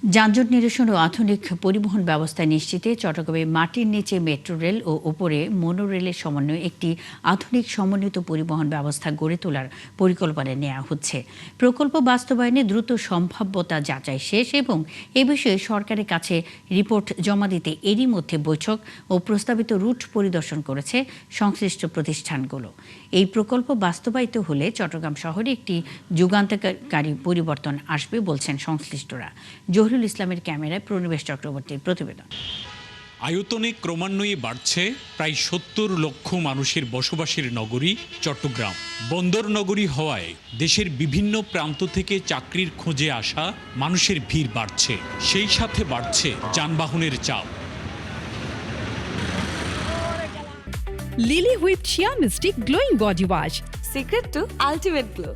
যানজট নিরসন ও আধুনিক পরিবহন ব্যবস্থা নিশ্চিতে চট্টগ্রামে মাটির নিচে মেট্রো রেল ও উপরে মনোরেলের সমন্বয়ে একটি আধুনিক সমন্বিত পরিবহন ব্যবস্থা গড়ে তোলার পরিকল্পনা নেওয়া হচ্ছে। প্রকল্প বাস্তবায়নে দ্রুত সম্ভাব্যতা যাচাই শেষ এবং এ বিষয়ে সরকারের কাছে রিপোর্ট জমা দিতে এরই মধ্যে বৈঠক ও প্রস্তাবিত রুট পরিদর্শন করেছে সংশ্লিষ্ট প্রতিষ্ঠানগুলো। এই প্রকল্প বাস্তবায়িত হলে চট্টগ্রাম শহরে একটি যুগান্তকারী পরিবর্তন আসবে বলছেন সংশ্লিষ্টরা। জহিরুল ইসলামের ক্যামেরায় প্রণবেশ চক্রবর্তীর প্রতিবেদন। আয়তনে ক্রমান্বয়ে বাড়ছে প্রায় ৭০ লক্ষ মানুষের বসবাসের নগরী চট্টগ্রাম। বন্দর নগরী হওয়ায় দেশের বিভিন্ন প্রান্ত থেকে চাকরির খোঁজে আসা মানুষের ভিড় বাড়ছে, সেই সাথে বাড়ছে যানবাহনের চাপ। Lily whip shea mystic glowing body wash, secret to ultimate glow.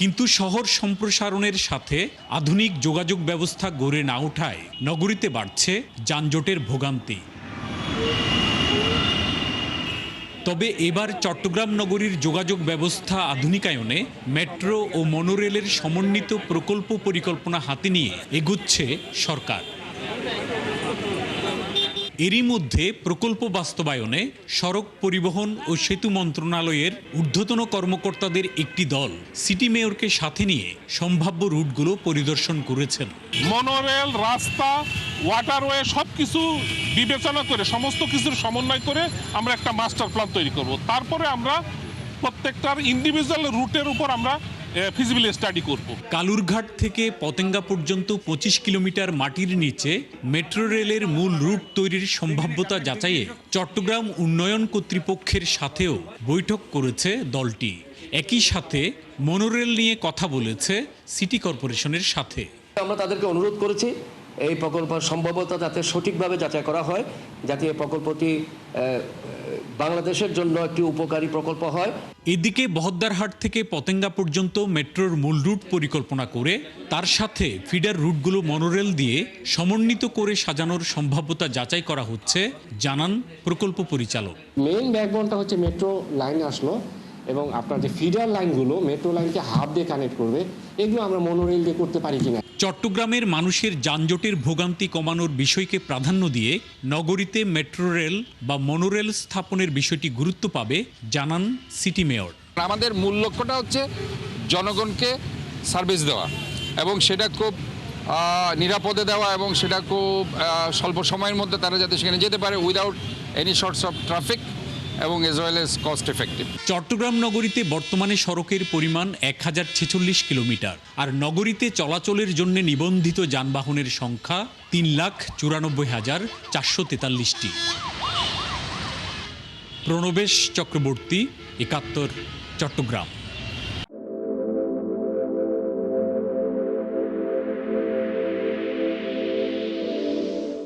কিন্তু শহর সম্প্রসারণের সাথে আধুনিক যোগাযোগ ব্যবস্থা গড়ে না ওঠায় নগরীতে বাড়ছে যানজটের ভোগান্তি। তবে এবার চট্টগ্রাম নগরীর যোগাযোগ ব্যবস্থা আধুনিকায়নে মেট্রো ও মনোরেলের সমন্বিত প্রকল্প পরিকল্পনা হাতে নিয়ে এগুচ্ছে সরকার। এরই মধ্যে প্রকল্প বাস্তবায়নে সড়ক পরিবহন ও সেতু মন্ত্রণালয়ের ঊর্ধ্বতন কর্মকর্তাদের একটি দল সিটি মেয়রকে সাথে নিয়ে সম্ভাব্য রুটগুলো পরিদর্শন করেছেন। মনোরেল, রাস্তা, ওয়াটারওয়ে সবকিছু বিবেচনা করে সমস্ত কিছুর সমন্বয় করে আমরা একটা মাস্টার প্ল্যান তৈরি করব। তারপরে আমরা প্রত্যেকটার ইন্ডিভিজুয়াল রুটের উপর আমরা ফিজিবিলিটি স্টাডি করব। কালুরঘাট থেকে পতেঙ্গা পর্যন্ত ২৫ কিলোমিটার মাটির নিচে মেট্রো রেলের মূল রুট তৈরির সম্ভাব্যতা যাচাইয়ে চট্টগ্রাম উন্নয়ন কর্তৃপক্ষের সাথেও বৈঠক করেছে দলটি। একই সাথে মনোরেল নিয়ে কথা বলেছে সিটি কর্পোরেশনের সাথে। আমরা তাদেরকে অনুরোধ করেছি এই প্রকল্পের সম্ভাব্যতা যাতে সঠিকভাবে যাচাই করা হয়, যাতে এই প্রকল্পটি বাংলাদেশের জন্য একটি উপকারী প্রকল্প হয়। এদিকে বহদ্দারহাট থেকে পতেঙ্গা পর্যন্ত মেট্রোর মূল রুট পরিকল্পনা করে তার সাথে ফিডার রুটগুলো মনোরেল দিয়ে সমন্বিত করে সাজানোর সম্ভাব্যতা যাচাই করা হচ্ছে, জানান প্রকল্প পরিচালক। মেইন ব্যাকবোনটা হচ্ছে মেট্রো লাইন আসলো এবং আপনার যে ফিডার লাইনগুলো মেট্রো লাইনকে হাব দিয়ে কানেক্ট করবে, এগুলো আমরা মনোরেল দিয়ে করতে পারি কিনা। চট্টগ্রামের মানুষের যানজটের ভোগান্তি কমানোর বিষয়কে প্রাধান্য দিয়ে নগরীতে মেট্রো রেল বা মনোরেল স্থাপনের বিষয়টি গুরুত্ব পাবে, জানান সিটি মেয়র। আমাদের মূল লক্ষ্যটা হচ্ছে জনগণকে সার্ভিস দেওয়া এবং সেটা খুব নিরাপদে দেওয়া এবং সেটা খুব স্বল্প সময়ের মধ্যে তারা যাতে সেখানে যেতে পারে without any shorts of traffic এবং as well as cost effective. চট্টগ্রাম নগরীতে বর্তমানে সড়কের পরিমাণ ১০৪৬ কিলোমিটার, আর নগরীতে চলাচলের জন্য নিবন্ধিত যানবাহনের সংখ্যা ৩,৯৪,৪৪৩টি। প্রণবেশ চক্রবর্তী, ৭১, চট্টগ্রাম।